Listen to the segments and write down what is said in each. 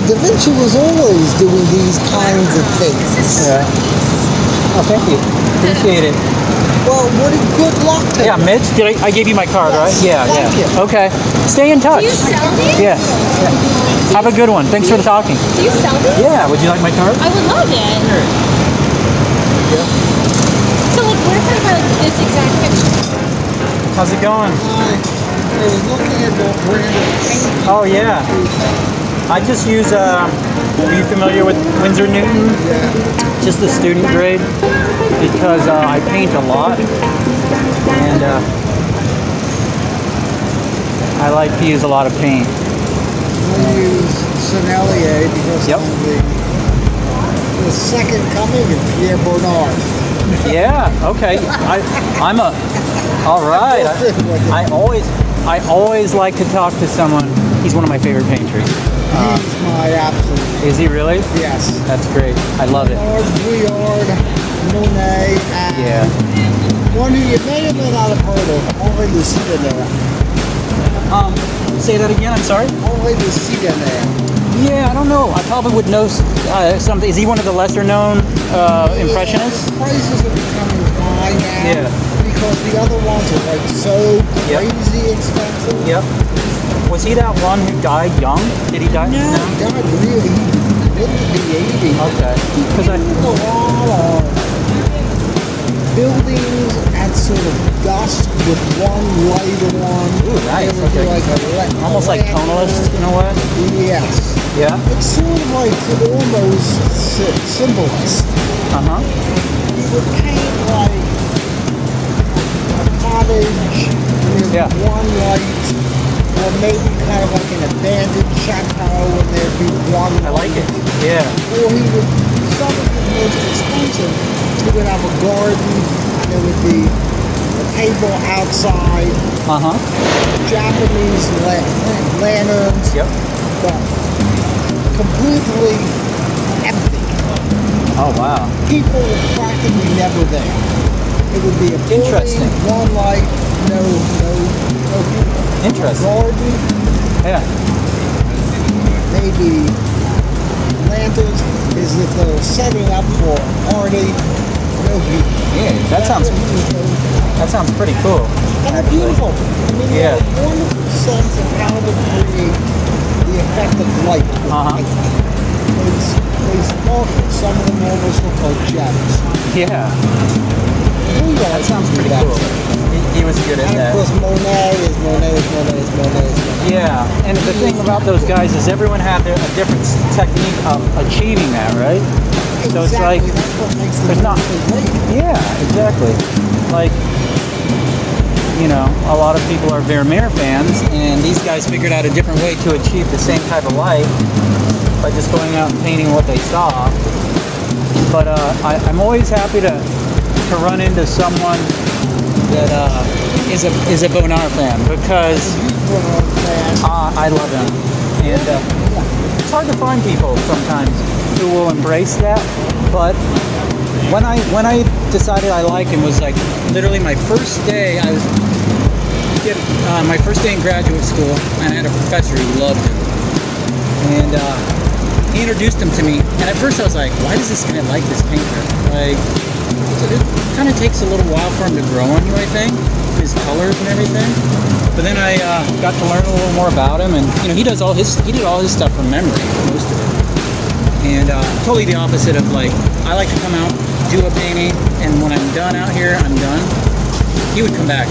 Da Vinci was always doing these kinds of things. Yeah. Oh, thank you. Appreciate it. Well, good luck to you. Yeah, Mitch, I gave you my card, right? Yeah, Thank you. Okay. Stay in touch. Do you sell these? Yeah. Have a good one. Thanks for talking. Do you sell these? Yeah. Would you like my card? I would love it. Sure. So, like, what about this exact picture? How's it going? I was looking at the brand of paint. Oh, yeah. I just use, are you familiar with Winsor Newton? Yeah. Just the student grade, because I paint a lot, and I like to use a lot of paint. I use Sennelier because Yep. I'm the second coming of Pierre Bernard. Yeah. Okay. I'm a. All right. I always like to talk to someone. He's one of my favorite painters. He's my absolute. Is he really? Yes. That's great. I love it. Bernard, Monet, and Yeah. one who you may or may not have heard of, Henri de Ciganet. Say that again. I'm sorry. Henri de Ciganet. Yeah. I don't know. I probably would know something. Is he one of the lesser known impressionists? Prices are becoming high now. Yeah. Because the other ones are like so Yep. crazy expensive. Yep. Was he that one who died young? Did he die? No, he died really into the 80s. Okay. He Because I. painted a lot of buildings at sort of dusk with one light on. Ooh, nice. It would be Okay. like Almost like tonalist in a way. Yes. Yeah. It's sort of like almost symbolist. Uh-huh. He would paint like a cottage with Yeah. one light, or maybe kind of like an abandoned chateau and there'd be one I like it. light. Yeah. Or he would, some of the most expensive, he would have a garden, and there would be a table outside, Uh-huh. Japanese lanterns, Yep. but completely empty. Oh, wow. People were practically never there. It would be a building, Interesting. one light, no people. Interesting. Garden, Yeah. maybe lanterns, is if they were setting up for a party. No people. Yeah. That sounds pretty cool. And they're actually. beautiful. I mean, Yeah. they have a wonderful sense of how to create the effect of light. with Uh-huh. light. They sparkle. Some of them almost look like gems. Yeah. That Sounds pretty cool. He was good at And of that. course, Monet. Yeah. And the thing about those guys is everyone had a different technique of achieving that, right? So it's like, Exactly, that's what makes them there's not. so great. Yeah, exactly. Like, you know, a lot of people are Vermeer fans, and these guys figured out a different way to achieve the same type of light by just going out and painting what they saw. But I'm always happy to run into someone that is a Bonnard fan, because I love him, and it's hard to find people sometimes who will embrace that. But when I decided I liked him was like literally my first day. I was my first day in graduate school, and I had a professor who loved him, and he introduced him to me. And at first I was like, why does this guy like this painter? Like, it kind of takes a little while for him to grow on you, I think, his colors and everything. But then I got to learn a little more about him, and you know, he did all his stuff from memory, most of it. And totally the opposite of, like, I like to come out, do a painting, and when I'm done out here, I'm done. He would come back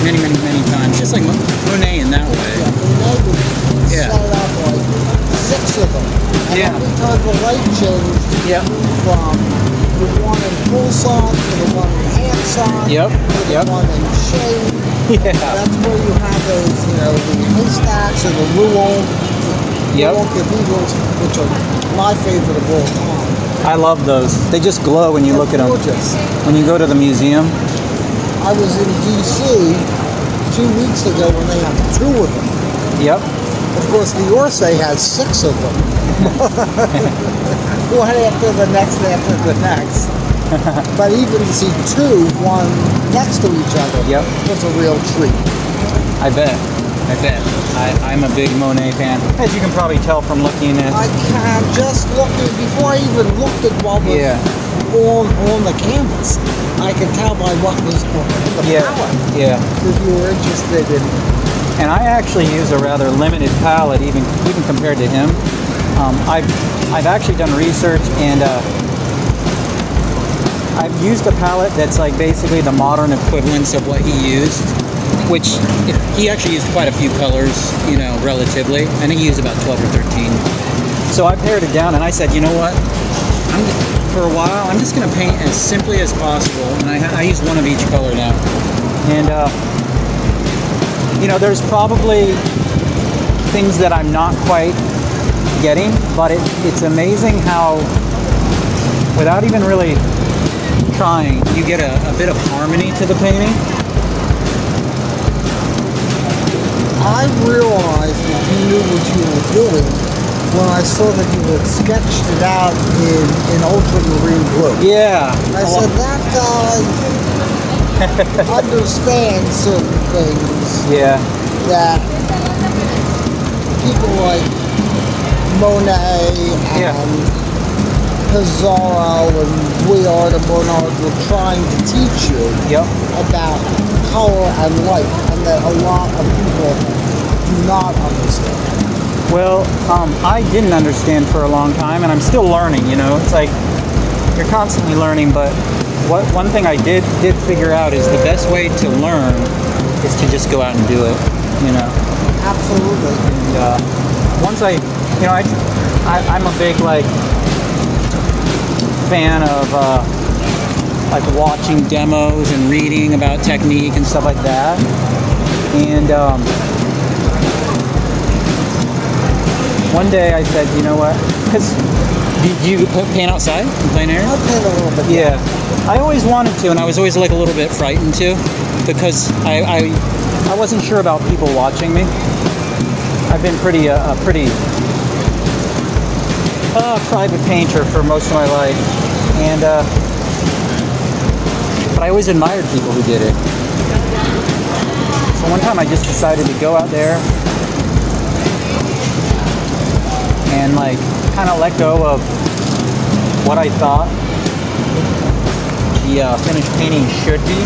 many times, just like Monet in that way. Yeah, set up like 6 of them. And Yeah. every time the light changed Yep. from the one in full sun to the one in half sun Yep. to the one in shade. Yeah. That's where you have those, you know, the haystacks and the Rouen cathedrals, which are my favorite of all time. I love those. They just glow when you look at them. Gorgeous. When you go to the museum. I was in D.C. 2 weeks ago when they had 2 of them. Yep. Of course, the Orsay has 6 of them. One after the next after the next. But even to see 2, one next to each other, Yep. was a real treat. I bet. I bet. I'm a big Monet fan, as you can probably tell from looking at. I can just looking before I even looked at what was on the canvas. I could tell by what was on the palette. Yeah. If you were interested in. And I actually use a rather limited palette, even compared to him. I've actually done research, and I've used a palette that's like basically the modern equivalence of what he used, which he actually used quite a few colors, you know, relatively. I think he used about 12 or 13. So I pared it down, and I said, you know what? For a while, I'm just going to paint as simply as possible, and I use one of each color now. And you know, there's probably things that I'm not quite getting, but it's amazing how, without even really trying, you get a bit of harmony to the painting. I realized that you knew what you were doing when I saw that you had sketched it out in ultramarine blue. Yeah. I said, that guy understands certain things that people like Monet and Pizarro and Vuillard and Bernard were trying to teach you about color and light, and that a lot of people do not understand. Well, I didn't understand for a long time, and I'm still learning, you know. It's like you're constantly learning, but one thing I did figure out is the best way to learn is to just go out and do it, you know. Absolutely. And once I'm a big like fan of like watching demos and reading about technique and stuff like that. And one day I said, you know what? Because do you paint outside in plein air? I paint a little bit. Yeah, I always wanted to, and I was always like a little bit frightened too, because I wasn't sure about people watching me. I've been pretty private painter for most of my life, and but I always admired people who did it. So one time I just decided to go out there and like kind of let go of what I thought the finished painting should be,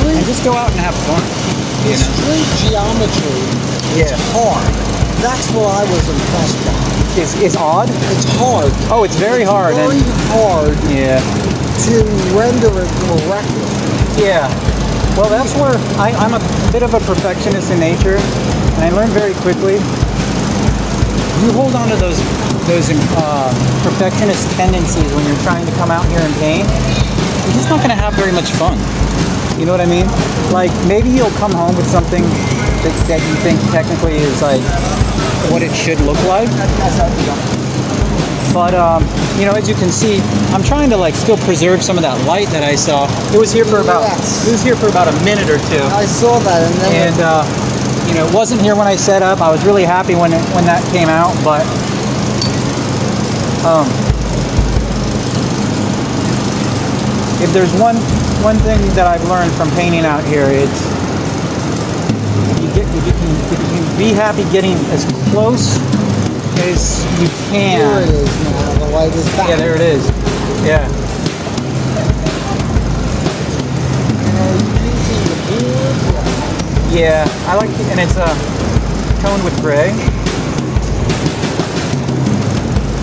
and just go out and have fun. The street geometry is hard. That's what I was impressed by. It's odd? It's hard. Oh, it's very hard. Very hard to render it correctly. Yeah. Well, that's where I'm a bit of a perfectionist in nature, and I learned very quickly. You hold on to those perfectionist tendencies when you're trying to come out here and paint, you're just not going to have very much fun. You know what I mean? Like, maybe you'll come home with something that you think technically is like what it should look like. But you know, as you can see, I'm trying to like still preserve some of that light that I saw. It was here for about a minute or two. I saw that, and then you know, it wasn't here when I set up. I was really happy when that came out, but if there's one thing that I've learned from painting out here, it's if you can be happy getting as close as you can. There it is now. The light is back. Yeah, there it is. Yeah. Yeah, I like, and it's toned with gray.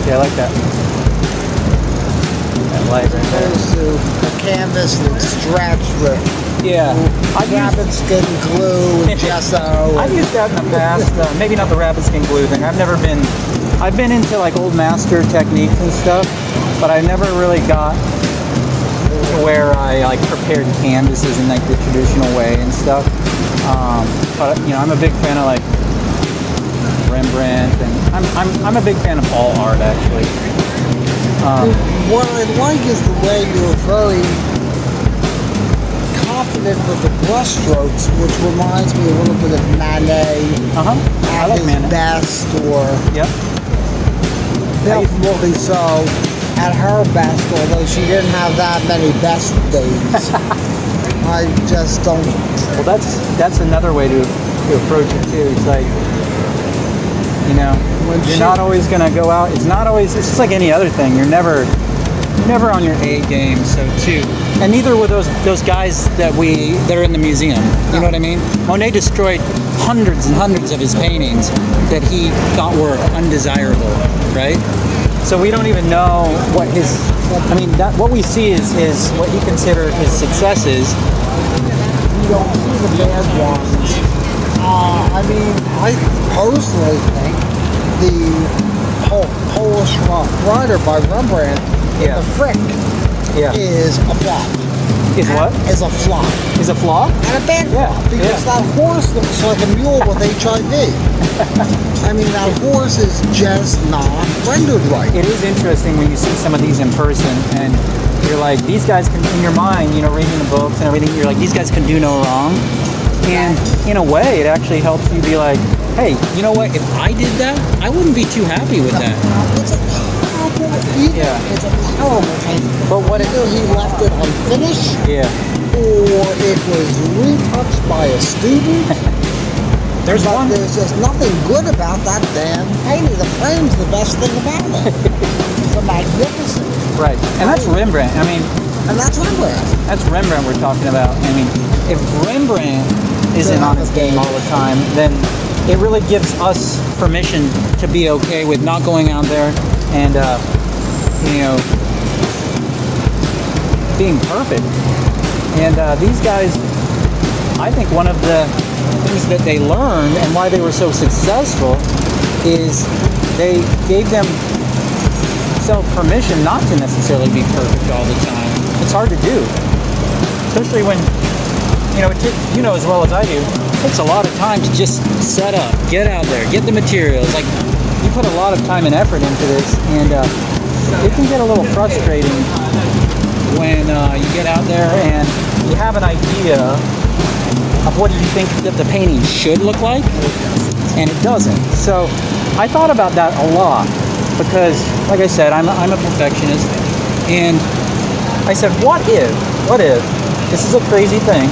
Yeah, I like that. That light right there. Opposed to a canvas that's stretched with rabbit skin glue and gesso. I've used that in the past. Maybe not the rabbit skin glue thing. I've been into like old master techniques and stuff, but I never really got to where I like prepared canvases in like the traditional way and stuff. But you know, I'm a big fan of like Rembrandt, and I'm a big fan of all art actually. What I like is the way you're very confident with the brush strokes, which reminds me a little bit of Manet at his best, or Morisot at her best, although she didn't have that many best days. I just don't. Well, that's another way to approach it too. It's like, you know, you're not always gonna go out. It's not always. It's just like any other thing. You're never on your A game. So too, and neither were those guys that are in the museum. You know what I mean? Monet destroyed hundreds and hundreds of his paintings that he thought were undesirable, right? So we don't even know what his. I mean, what we see is what he considered his successes. You don't see the bad ones. I mean, I personally think the Polish writer by Rembrandt, Yeah. the Frick, Yeah. is a flop. Is what? Is a flop. Is a flaw? And a bad Yeah, flop, because yeah. that horse looks like a mule with HIV. I mean, that horse is just not rendered right. It is interesting when you see some of these in person, and you're like, these guys can, in your mind, you know, reading the books and everything, you're like, these guys can do no wrong. And in a way, it actually helps you be like, hey, you know what? If I did that, I wouldn't be too happy with that. It's a terrible painting. Yeah. It's a terrible painting. But what it, Either he left it unfinished, yeah. or it was retouched by a student. There's one. There's just nothing good about that damn painting. The frame's the best thing about it. It's magnificent. Right. And that's Rembrandt. I mean, And that's Rembrandt. that's Rembrandt we're talking about. I mean, if Rembrandt isn't on his game all the time, then it really gives us permission to be okay with not going out there and, you know, being perfect. And these guys, I think one of the things that they learned and why they were so successful is they gave themselves permission not to necessarily be perfect all the time. It's hard to do, especially when, you know, you know as well as I do, it takes a lot of time to just set up, get out there, get the materials. Like, you put a lot of time and effort into this, and it can get a little frustrating when you get out there and you have an idea of what do you think that the painting should look like, and it doesn't. So I thought about that a lot because, like I said, I'm a perfectionist, and I said, what if, this is a crazy thing,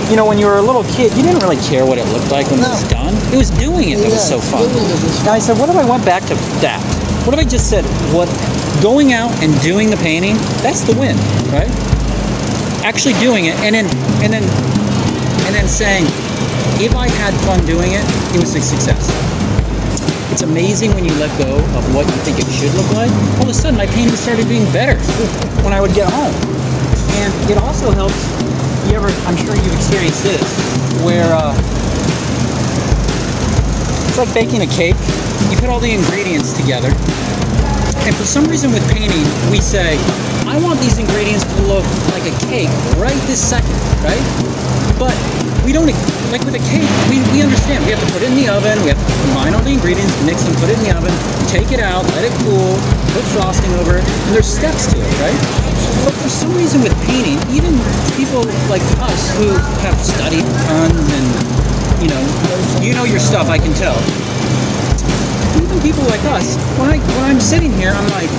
you know, when you were a little kid, you didn't really care what it looked like when it was done. It was doing it that was so fun. And I said, what if I went back to that? What if I just said, going out and doing the painting, that's the win, right? Actually doing it, and then saying, if I had fun doing it, it was a success. It's amazing when you let go of what you think it should look like. All of a sudden, my painting started being better when I would get home. And it also helps, I'm sure you've experienced this, where it's like baking a cake. You put all the ingredients together, and for some reason with painting, we say, I want these ingredients to look like a cake right this second, right? But we don't, like with a cake, we understand. We have to put it in the oven, we have to combine all the ingredients, mix them, put it in the oven, take it out, let it cool, put frosting over it, and there's steps to it, right? But for some reason with painting, even people like us who have studied tons and, you know your stuff, I can tell. Even people like us, when I'm sitting here, I'm like,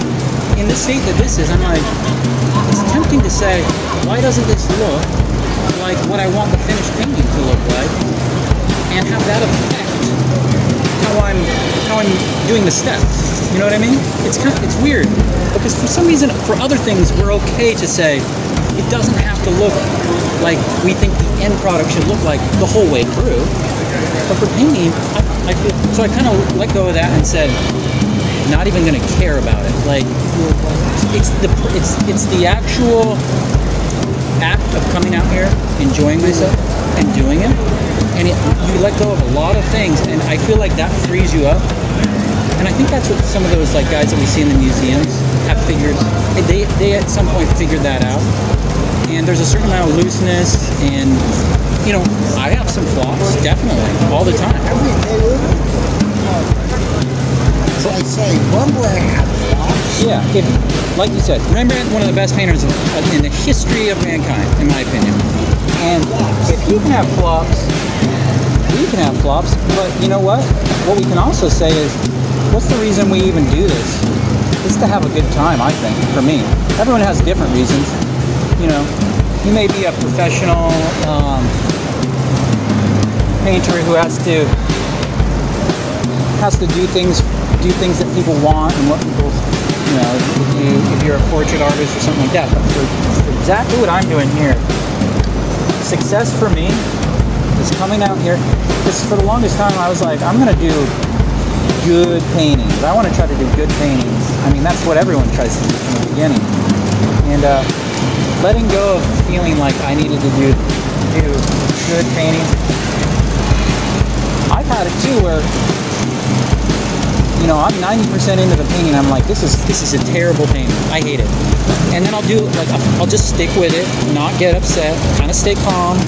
in the state that this is, I'm like, it's tempting to say, why doesn't this look like what I want the finished painting to look like, and have that affect how I'm doing the steps? You know what I mean? It's weird, because for some reason, for other things, we're okay to say it doesn't have to look like we think the end product should look like the whole way through. But for painting, I feel so. I kind of let go of that and said, not even going to care about it. Like, it's the actual act of coming out here, enjoying myself, and doing it. And you let go of a lot of things, and I feel like that frees you up. And I think that's what some of those like guys that we see in the museums have figured. They at some point figured that out. And there's a certain amount of looseness, and you know, I have some flops, definitely, all the time. So I say, Rembrandt had flops. Yeah, like you said, Rembrandt, one of the best painters in the history of mankind, in my opinion. And if he can have flops, we can have flops. But you know what? What we can also say is, what's the reason we even do this? It's to have a good time, I think, for me. Everyone has different reasons, you know. you may be a professional painter who has to do things that people want and what people, you know, if you're a portrait artist or something like that. But for exactly what I'm doing here, success for me is coming out here. Because for the longest time I was like, I'm gonna do good paintings. I want to try to do good paintings. I mean, that's what everyone tries to do from the beginning. And letting go of feeling like I needed to do good paintings. I've had it too where, you know, I'm 90% into the painting. I'm like, this is a terrible painting. I hate it. And then I'll do like I'll just stick with it, not get upset, kind of stay calm,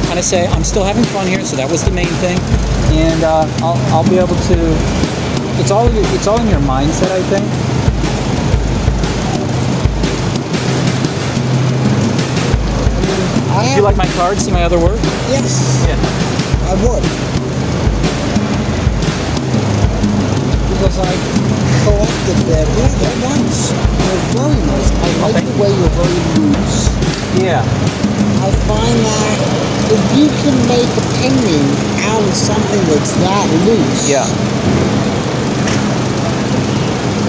kind of say I'm still having fun here. So that was the main thing. And I'll be able to. It's all in your mindset, I think. Do you like my card? See my other work? Yes. Yeah. I would. Because I collected them. Yeah, they're nice. They're very nice. I like the way you're very loose. Yeah. I find that if you can make a painting out of something that's that loose, Yeah.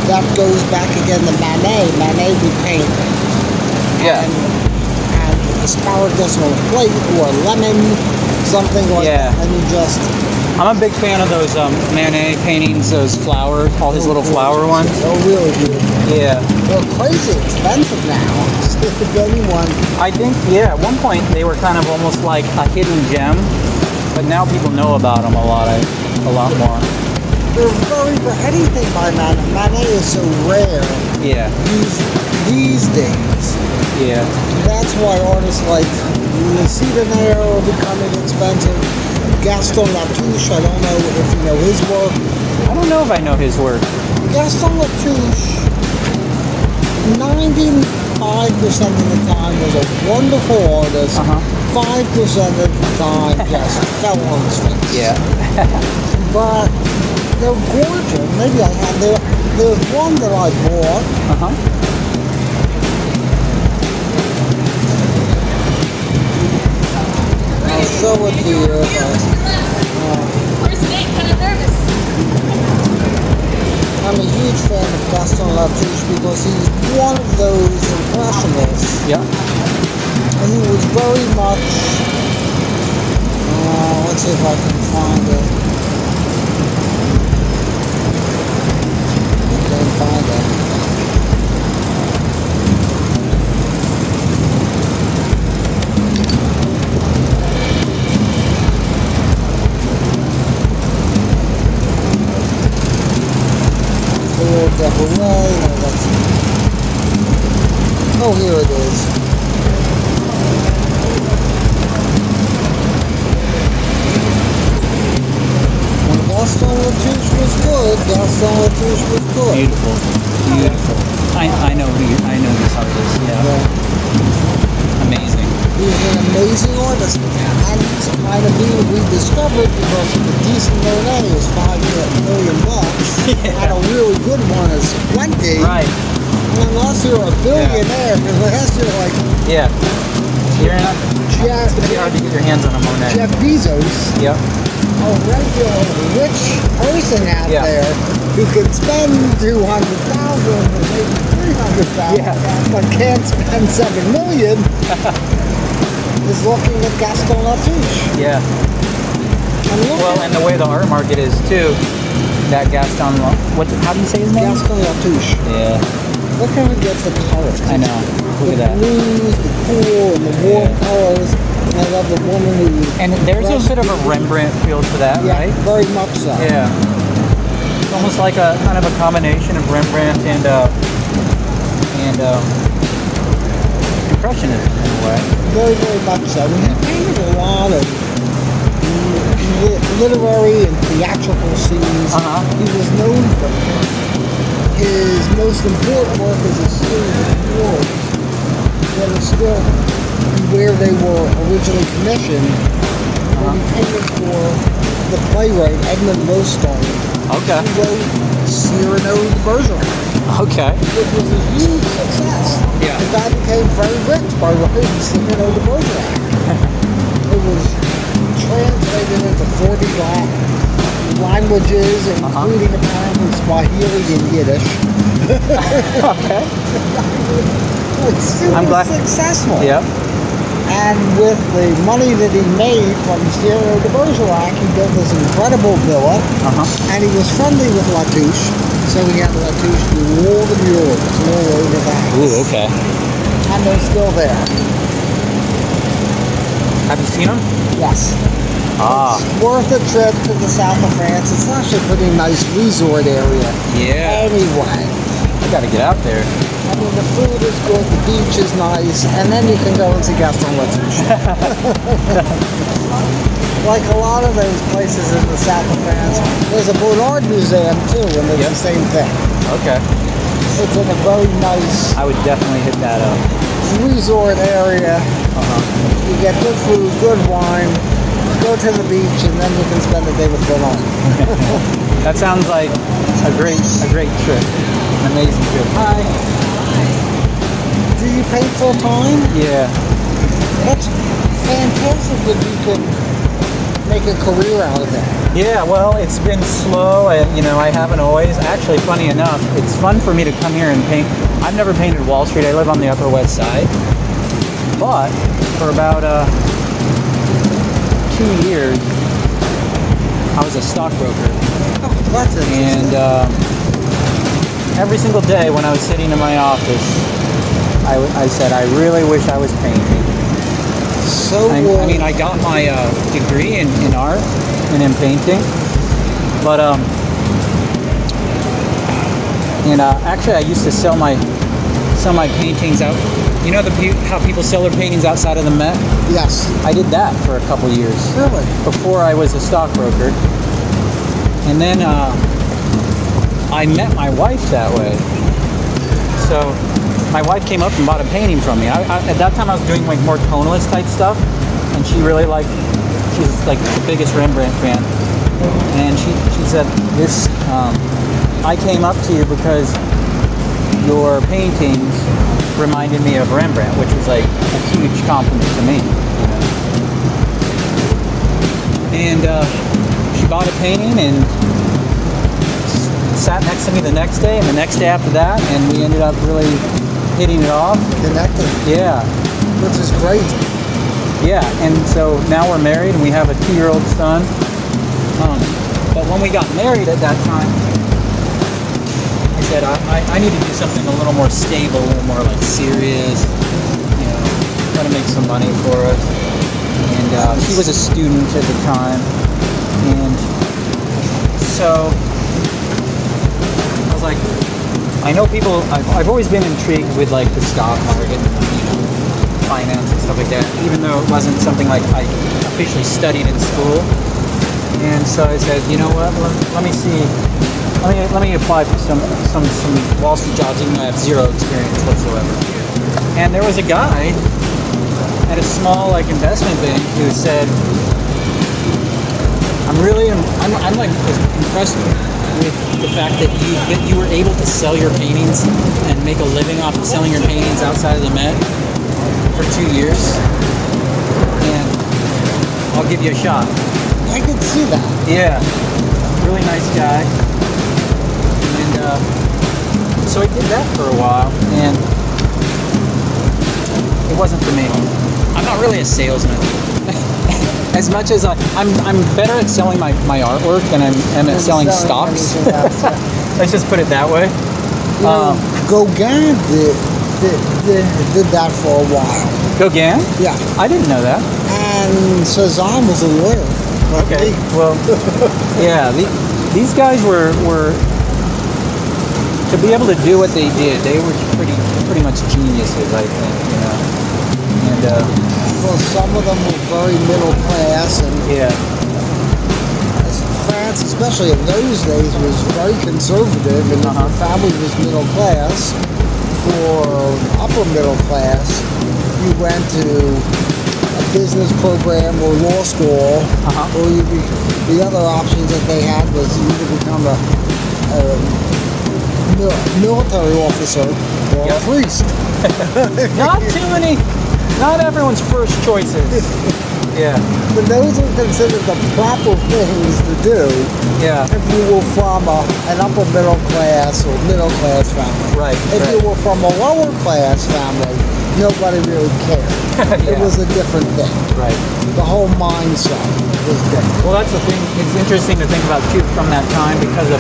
that goes back again to Manet. Manet would paint. Yeah. And asparagus on a plate or a lemon, something like that, and you just... I'm a big fan of those Manet paintings, those flowers, all his little flower ones. They're really good. Yeah. They're crazy expensive now. Just if anyone... I think, yeah, at one point they were kind of almost like a hidden gem, but now people know about them a lot more. They're very, for anything by Manet. Manet is so rare. Yeah. These days. Yeah. That's why artists like Cedar are becoming expensive. Gaston Latouche, I don't know if you know his work. I don't know if I know his work. Gaston Latouche, 95% of the time was a wonderful artist. 5% of the time just fell on his face. Yeah. But they're gorgeous. Maybe I had there's one that I bought. I'll show it to you. First date, kind of nervous. I'm a huge fan of Gaston Latouche because he's one of those impressionists. Yeah. And he was very much. Let's see if I can find it. I can't find it. Oh, here it is. When Gaston Latouche was good, Gaston Latouche was good. Beautiful. Beautiful. I know this artist, yeah. Amazing. He's an amazing artist, and he's kind of being rediscovered because the decent Monet is $5 million, and a really good one is 20. Right. Unless you're a billionaire, unless you're like... Yeah. You're not... It's going to be hard to get your hands on a Monet. Jeff Bezos. Yep. A regular rich person out there who can spend $200,000 or maybe $300,000, but can't spend $7 million, is looking at Gaston Latouche. Yeah. Well, and the way the art market is too, that Gaston, how do you say his name? Gaston Latouche. Yeah. Look how he gets the colors. I know. Look at that. The blues, the cool, and the warm colors. I love the woman who... And there's a bit of a Rembrandt feel to that, right? Very much so. Yeah. It's almost like a kind of a combination of Rembrandt and Impressionism in a way. Very, very much so. He painted a lot of literary and theatrical scenes. He was known for his most important work is a series of murals that are still where they were originally commissioned. He painted for the playwright Edmund Lowstone. Who wrote Cyrano de Bergerac. Okay. Which was a huge success. Yeah. The guy became very rich by writing Cyrano de Bergerac. It was translated into 40 languages, including apparently Swahili and Yiddish. Okay. It's super successful. Yep. And with the money that he made from Cyrano de Bergerac, he built this incredible villa. And he was friendly with Latouche, so he had Latouche do all the murals all over the house. Ooh, okay. And they're still there. Have you seen them? Yes. Ah. It's worth a trip to the south of France. It's actually a pretty nice resort area. Yeah. Anyway. I gotta get out there. I mean, the food is good, the beach is nice, and then you can go and see Gaston Latouche. Like a lot of those places in the south of France, there's a Bonnard Museum too, and it's the same thing. Okay. It's in a very nice I would definitely hit that up. resort area. You get good food, good wine, go to the beach, and then you can spend the day with Bonnard. That sounds like a great trip. An amazing trip. Hi. Do you paint full time? Yeah. That's fantastic that you can make a career out of it. Yeah, well, it's been slow, and I haven't always. Actually, funny enough, it's fun for me to come here and paint. I've never painted Wall Street. I live on the Upper West Side. But for about 2 years, I was a stockbroker. Oh, that's interesting. And every single day when I was sitting in my office, I said, I really wish I was painting. So I mean, I got my degree in art and in painting, but actually I used to sell my paintings out. You know how people sell their paintings outside of the Met? Yes. I did that for a couple years. Really? Before I was a stockbroker. And then I met my wife that way. So my wife came up and bought a painting from me. At that time I was doing like more tonalist type stuff, and she's like the biggest Rembrandt fan. And she said, I came up to you because your paintings reminded me of Rembrandt, which was like a huge compliment to me. And she bought a painting and sat next to me the next day and the next day after that, and we ended up really hitting it off. Connected. Yeah. Which is great. Yeah, and so now we're married and we have a 2-year-old son. But when we got married at that time, I said, I need to do something a little more stable, a little more like serious, try to make some money for us. And she was a student at the time, and so I was like, I know people, I've always been intrigued with like the stock market, finance and stuff like that, even though it wasn't something like I officially studied in school. And so I said, you know what, let me see, let me apply for some Wall Street jobs, even though I have zero experience whatsoever. And there was a guy at a small like investment bank who said, I'm like impressed with the fact that you were able to sell your paintings and make a living off of selling your paintings outside of the Met for 2 years, and I'll give you a shot. I could see that. Yeah, really nice guy. And so I did that for a while, and it wasn't for me. I'm not really a salesman. As much as I'm better at selling my artwork than I am at selling stocks. Let's just put it that way. Gauguin did that for a while. Gauguin? Yeah. I didn't know that. And Cezanne was a lawyer. Okay. Well, yeah. These guys were to be able to do what they did. They were pretty much geniuses, I think. And well, some of them were very middle class, and yeah. France, especially in those days, was very conservative, and if your family was middle class or upper middle class, you went to a business program or law school, or the other options that they had was you could become a military officer or a priest. Not too many. Not everyone's first choices. Yeah. But those are considered the proper things to do. Yeah. If you were from an upper middle class or middle class family. Right. If you were from a lower class family, nobody really cared. Yeah. It was a different thing. Right. The whole mindset was different. Well, that's the thing. It's interesting to think about too from that time because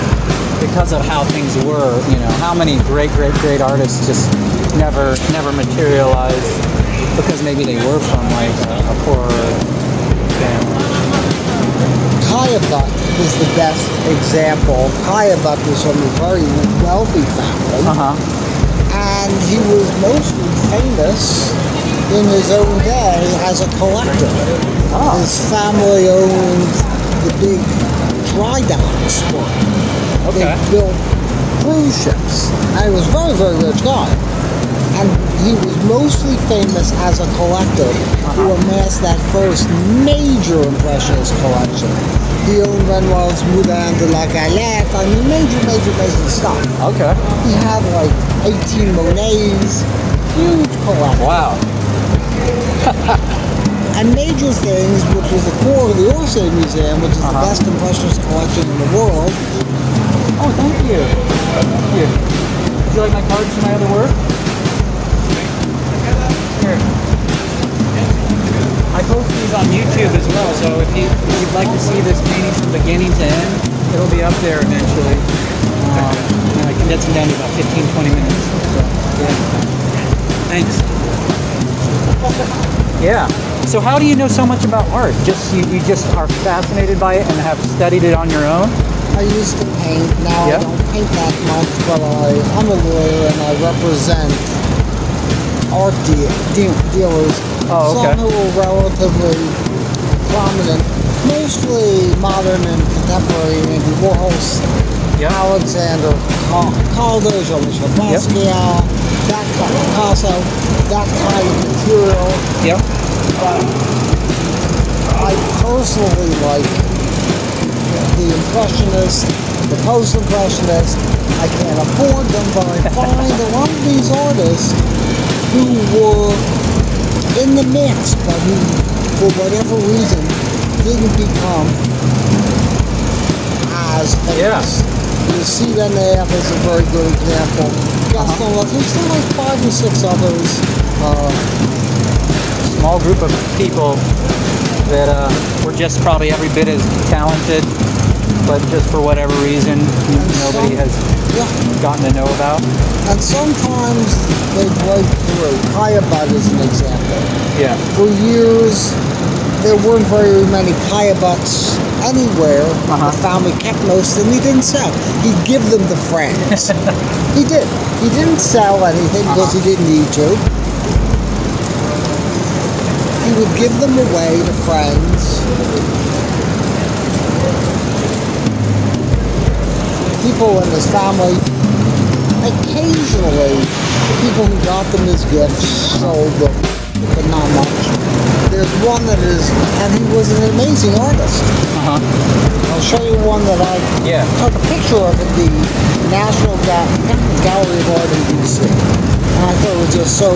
of how things were. You know, how many great artists just never materialized because maybe they were from like a poorer family. Kayabut is the best example. Kayabut was from a very wealthy family. And he was mostly famous in his own day as a collector. Oh. His family owned the big dry dock spot. Okay. They built cruise ships. And he was a very rich guy. And he was mostly famous as a collector who amassed that first major Impressionist collection. He owned Renoir's Mulanga de la Galette. I mean, major stuff. Okay. He had like 18 Monets, huge collection. Wow. And major things, which was the core of the Orsay Museum, which is the best Impressionist collection in the world. Oh, thank you. Thank you. Would you like my cards for my other work? Here. I post these on YouTube as well, so if you'd like to see this painting from beginning to end, it'll be up there eventually. And I condense them down to about 15-20 minutes. So, yeah. Thanks. Yeah. So how do you know so much about art? Just you just are fascinated by it and have studied it on your own? I used to paint. Now I don't paint that much, but I'm a lawyer and I represent art dealers. Oh, okay. Some who are relatively prominent, mostly modern and contemporary, Andy Warhol's, Alexander Calder, Jean-Michel Basquiat, that kind of Picasso, that kind of material. Yep. I personally like the Impressionists, the Post-Impressionists. I can't afford them, but I find a lot of these artists who were in the mix, but who, for whatever reason, didn't become as famous. You see them there is a very good example. Gaston Lefebvre, there's still like 5 or 6 others. Small group of people that were just probably every bit as talented, but just for whatever reason, nobody has gotten to know about. And sometimes they break through. Kayabut is an example. Yeah. For years, there weren't very many Kayabuts anywhere. The family kept most, and he didn't sell. He'd give them to friends. He did. He didn't sell anything because he didn't need to. He would give them away to friends. People in his family, occasionally, people who got them as gifts sold them, but not much. There's one that is, and he was an amazing artist. I'll show you one that I took a picture of at the National Gallery of Art in D.C. And I thought it was just so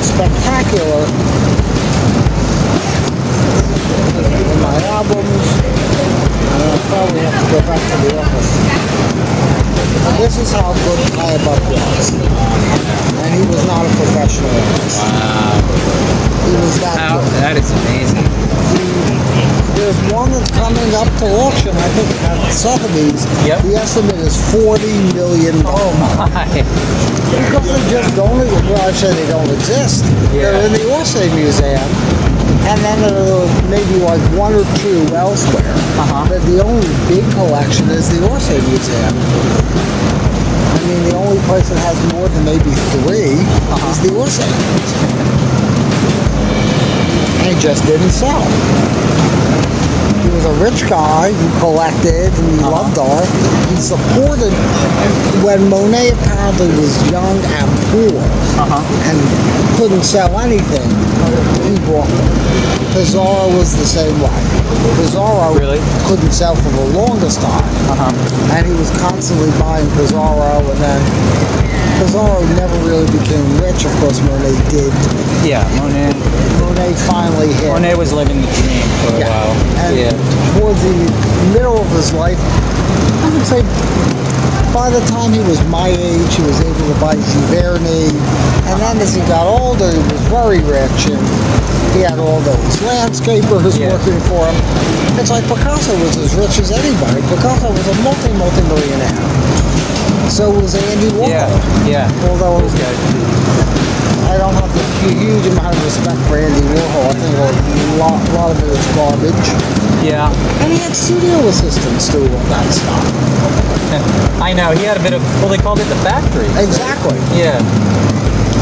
spectacular. In my albums, and I'll probably have to go back to the office. And this is how good Kayabut was. And he was not a professional artist. Wow. He was that good. That is amazing. There's one that's coming up to auction, I think at Sotheby's. The estimate is $40 million. Oh my. Because they just don't, well I say they don't exist. They're in the Orsay Museum. And then there are maybe like 1 or 2 elsewhere. But the only big collection is the Orsay Museum. I mean, the only place that has more than maybe 3 is the Orsay Museum. And it just didn't sell. He was a rich guy who collected and he loved art. He supported when Monet apparently was young and poor and couldn't sell anything. He bought them. Pizarro was the same way. Pizarro couldn't sell for the longest time, and he was constantly buying Pizarro, and then Pizarro never really became rich. Of course, Monet did. Yeah, Monet finally hit. Monet was living the dream for a while. And towards the middle of his life, I would say by the time he was my age, he was able to buy Giverny. And then as he got older, he was very rich, and he had all those landscapers working for him. It's like Picasso was as rich as anybody. Picasso was a multi-millionaire. So was Andy Warhol. Although I don't have a huge amount of respect for Andy Warhol. I think a lot of it is garbage. Yeah. And he had studio assistants doing all that stuff. I know. He had a bit of, well, they called it the factory. Exactly. Yeah.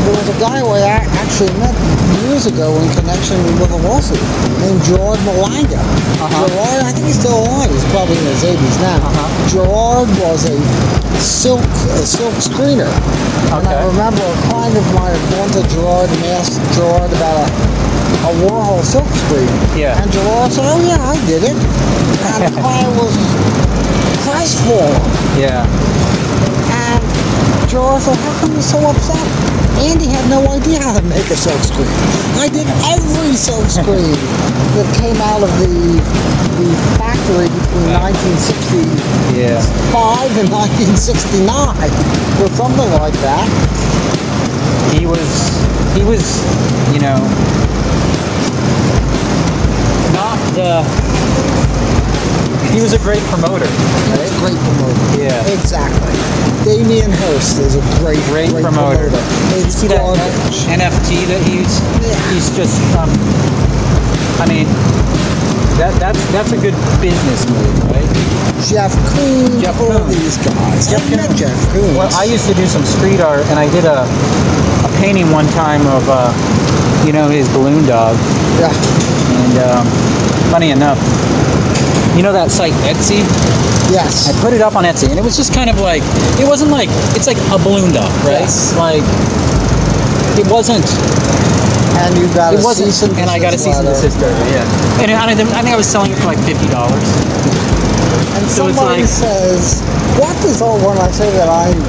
There was a guy who I actually met years ago in connection with a lawsuit named Gerard Mulanga. Gerard, I think he's still alive. He's probably in his 80s now. Gerard was a silk screener. And I remember a client of mine had gone to Gerard and asked Gerard about a Warhol silk screen. And Gerard said, "Oh yeah, I did it." And the client was crestfallen. And Gerard said, "How come you're so upset?" Andy had no idea how to make a silk screen. I did every silk screen that came out of the factory between 1965 and 1969, or something like that. He was, you know, not the. He was a great promoter. He was a great promoter. Yeah. Exactly. Damien Hirst is a great promoter. It's see that NFT that he's just I mean that's a good business move, right? Jeff Koons, all these guys. Jeff Koons. Well, I used to do some street art, and I did a painting one time of you know, his balloon dog. Yeah. And funny enough, you know that site Etsy? Yes. I put it up on Etsy, and it was just kind of like, it wasn't like, it's like a balloon dog, right? Yes. Like, it wasn't. And you got it wasn't, and I got a cease and desist order, And I think I was selling it for like $50. And so somebody it's like, says, what is all, when I say that I'm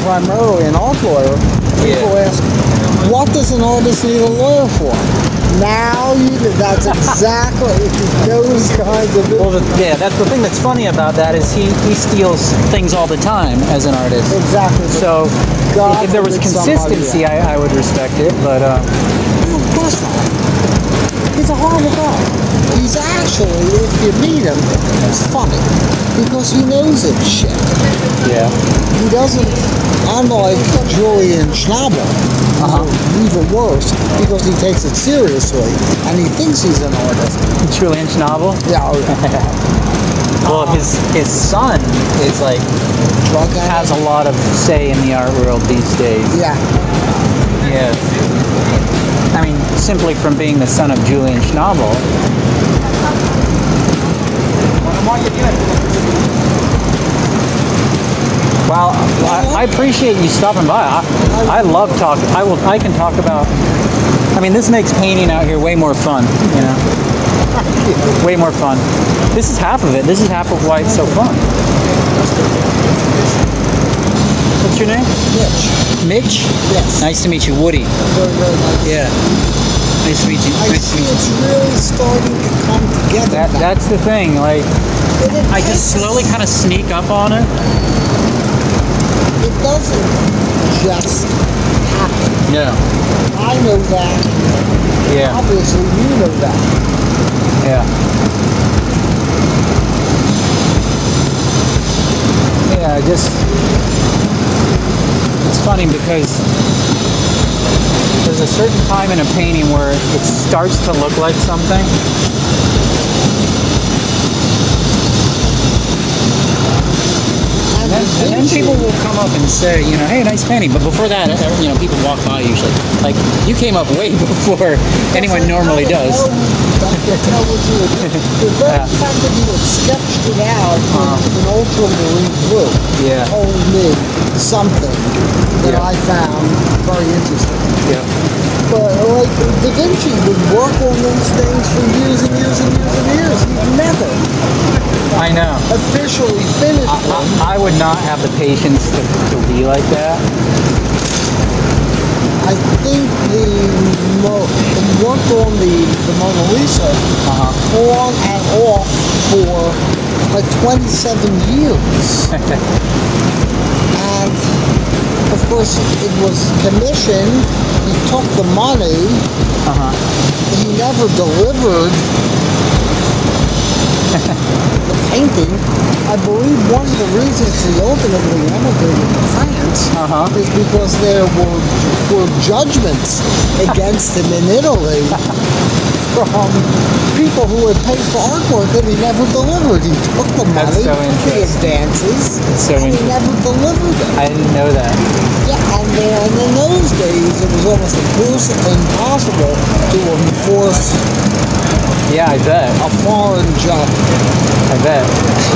primarily an art lawyer, people ask, what does an artist need a lawyer for? Now that's exactly those kinds of. Well, that's the thing that's funny about that is he steals things all the time as an artist. Exactly. So if there was consistency, I would respect it, but. No, of course not. He's a horrible guy. He's actually, if you meet him, it's funny because he knows it's shit. Yeah. He doesn't. Unlike Julian Schnabel, even worse, because he takes it seriously and he thinks he's an artist. Julian Schnabel? Yeah. Well, his son is like has a lot of say in the art world these days. Yeah. Yeah. I mean, simply from being the son of Julian Schnabel. Well, I appreciate you stopping by. I love talking. I can talk about. I mean, this makes painting out here way more fun. You know, way more fun. This is half of it. This is half of why it's so fun. What's your name? Mitch. Mitch? Yes. Nice to meet you, Woody. Very, very nice. Yeah. Nice to meet you. I see it's really starting to come together. That's the thing. Like, I just slowly kind of sneak up on it. It doesn't just happen. Yeah. I know that. Yeah. Obviously, you know that. Yeah. Yeah, it's funny because there's a certain time in a painting where it starts to look like something. And then people will come up and say, you know, hey, nice painting. But before that, you know, people walk by usually. Like, you came up way before anyone normally does. That was the very fact that you had sketched it out in ultramarine blue told me something that I found very interesting. Yeah. But like Da Vinci would work on these things for years and years and years and years. He never I know. officially finished them. I would not have the patience to be like that. I think the work on the Mona Lisa on and off for like 27 years. And of course it was commissioned. He took the money. He never delivered the painting. I believe one of the reasons he ultimately emigrated to France is because there were judgments against him in Italy from people who had paid for artwork that he never delivered. He took the money, so the advances, so and he never delivered them. I didn't know that. Yeah, and in those days it was almost impossible to enforce Yeah, I bet. a foreign I bet.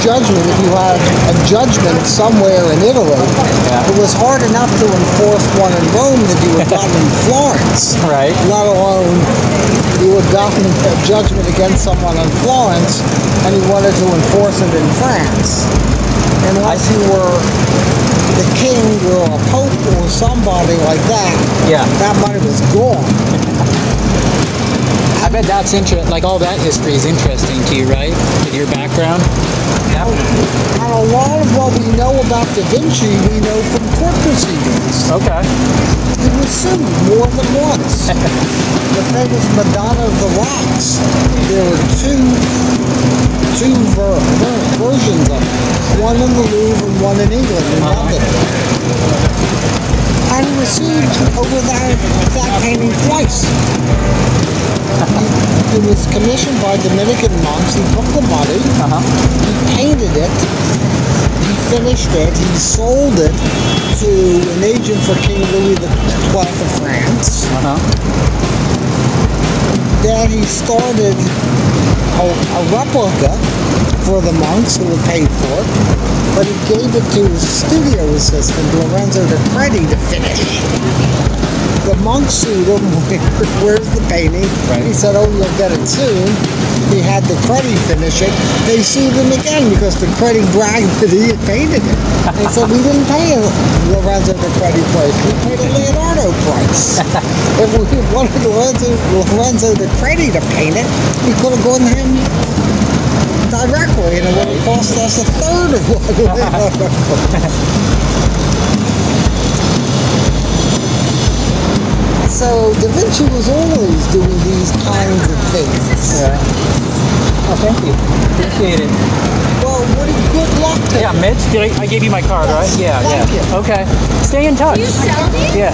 judgment. If you had a judgment somewhere in Italy, it was hard enough to enforce one in Rome that you had gotten in Florence. Right. Let alone you had gotten a judgment against someone in Florence and you wanted to enforce it in France. Unless you were the king or a pope or somebody like that, that money was gone. I bet that's interesting. Like all that history is interesting to you, right? With your background. Yeah. And a lot of what we know about Da Vinci, we know from court proceedings. Okay. He was sued more than once. The famous Madonna of the Rocks. There were two versions of it. One in the Louvre and one in England, in London. And he was sued over that painting twice. It was commissioned by Dominican monks. He took the money, he painted it, he finished it, he sold it to an agent for King Louis XII of France. Then he started a replica for the monks who were paid for it, but he gave it to his studio assistant, Lorenzo de Credi, to finish. The monks sued him, where's the painting? He said, oh, you'll get it soon. He had the Credi finish it. They sued him again because the Credi bragged that he had painted it. They said, we didn't pay Lorenzo de Credi price, we paid a Leonardo price. If we wanted Lorenzo de Credi to paint it, we could have gone to him directly and it would have cost us a third of what Leonardo So Da Vinci was always doing these kinds of things. Oh, thank you. Appreciate it. Well, good luck to you. Yeah, Mitch, I gave you my card, right? Yeah, Thank you. Okay. Stay in touch. Do you sell these? Yeah.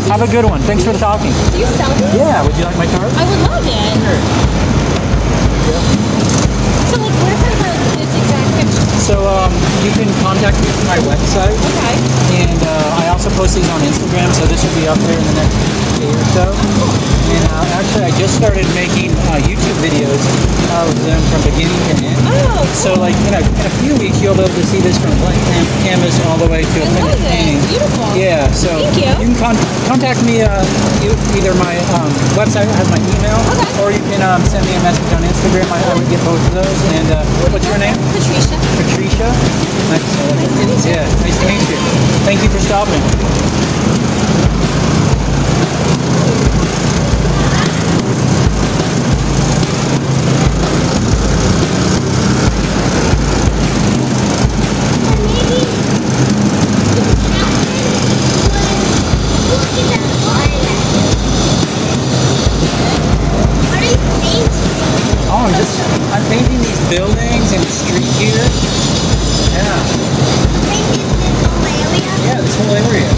Have a good one. Thanks for the talking. Do you sell these? Yeah, would you like my card? I would love it. So, like, where can I buy this exact picture? So, you can contact me through my website. Okay. And I also post these on Instagram, so this will be up there in the next day or so. And actually, I just started making YouTube videos of them from beginning to end. Oh, cool. So, like, in a few weeks, you'll be able to see this from blank canvas all the way to a I love finished it. painting. Beautiful. Yeah, so Thank you. can contact me either my website has my email, or you can send me a message on Instagram. I would get both of those. And what's your name? Patricia. Patricia. Nice to meet you. Yeah, nice to meet you. Thank you for stopping. I'm painting these buildings and the street here. Yeah. Yeah, this whole area.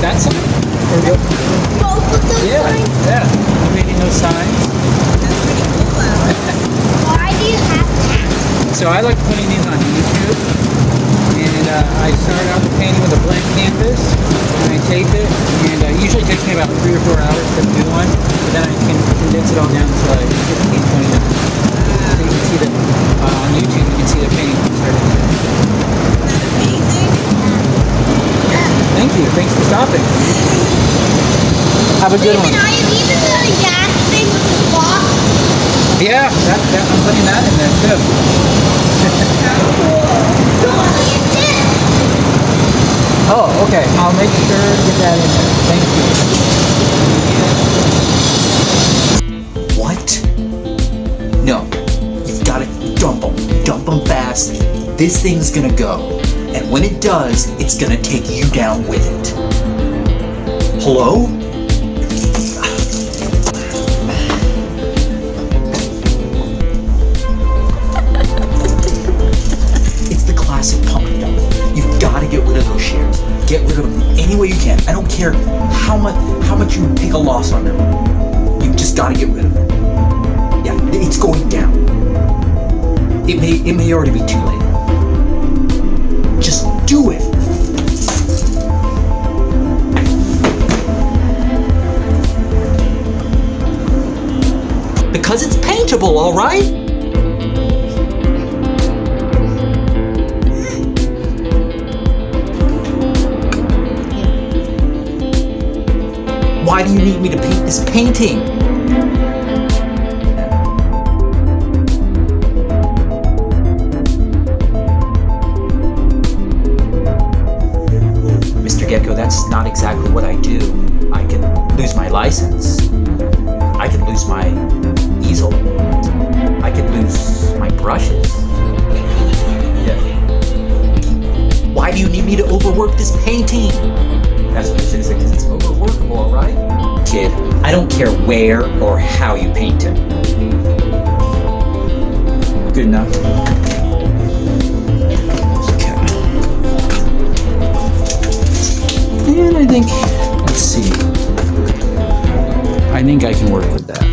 That sign? Or what? Both of those signs? Yeah. I'm making those signs. That's pretty cool. Why do you have that? So I like putting these on YouTube. And I start out the painting with a blank canvas, and I tape it, and it usually takes me about 3 or 4 hours to do one, but then I can condense it all down to like 15, 20 minutes. So you can see that on YouTube, you can see the painting from start to finish. Thank you. Thanks for stopping. Have a good one. And I have even the yak thing with the box. Yeah, I'm putting that in there too. Oh, okay. I'll make sure to get that in there. Thank you. What? No. You've got to dump them fast. This thing's gonna go. And when it does, it's gonna take you down with it. Hello? It's the classic pump dump. You've got to get rid of those shares. Get rid of them any way you can. I don't care how much you take a loss on them. You just got to get rid of them. Yeah, it's going down. It may already be too late. Just do it. Because it's paintable, all right? Why do you need me to paint this painting? Gecko, that's not exactly what I do. I can lose my license. I can lose my easel. I can lose my brushes. Yeah. Why do you need me to overwork this painting? That's what you should have said, because it's overworkable, alright? Kid, I don't care where or how you paint it. Good enough. And I think, let's see, I think I can work with that.